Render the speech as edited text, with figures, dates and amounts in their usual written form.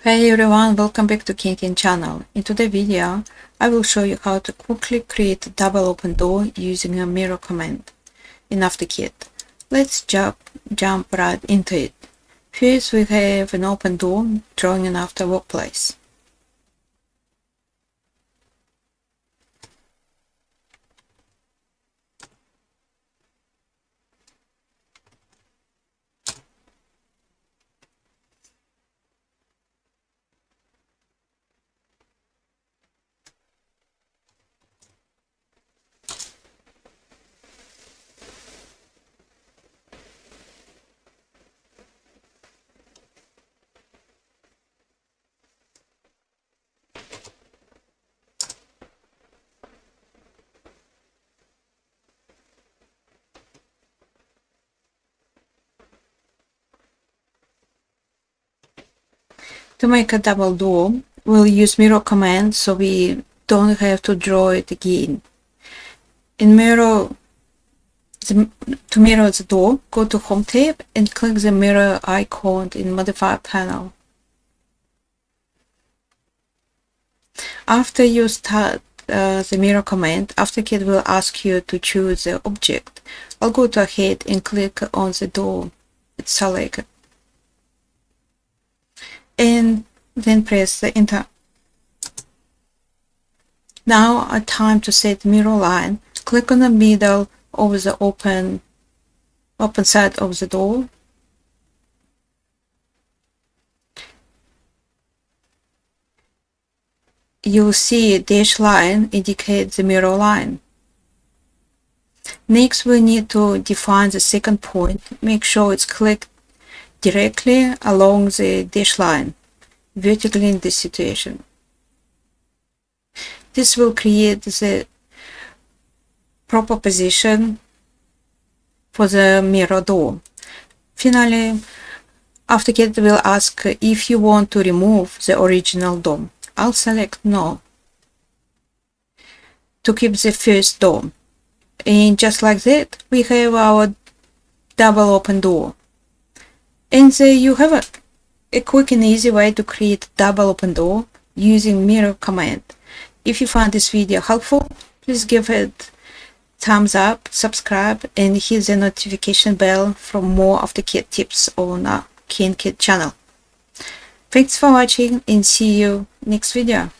Hey everyone, welcome back to Can CAD channel. In today's video, I will show you how to quickly create a double open door using a mirror command in AutoCAD. Let's jump right into it. First, we have an open door drawing in After Workplace. To make a double door, we'll use mirror command so we don't have to draw it again. To mirror the door, go to Home tab and click the mirror icon in Modify panel. After you start the mirror command, AutoCAD will ask you to choose the object. I'll go ahead and click on the door it's selected, and then press the enter. Now a time to set mirror line. Click on the middle of the open side of the door. You'll see a dashed line indicate the mirror line. Next, we need to define the second point. Make sure it's clicked directly along the dashed line, vertically in this situation. This will create the proper position for the mirror door. Finally, AutoCAD will ask if you want to remove the original door. I'll select no to keep the first door. And just like that, we have our double open door. And there you have it. A quick and easy way to create a double open door using mirror command. If you found this video helpful, please give it thumbs up, subscribe, and hit the notification bell for more AutoCAD tips on our Can CAD channel. Thanks for watching and see you next video.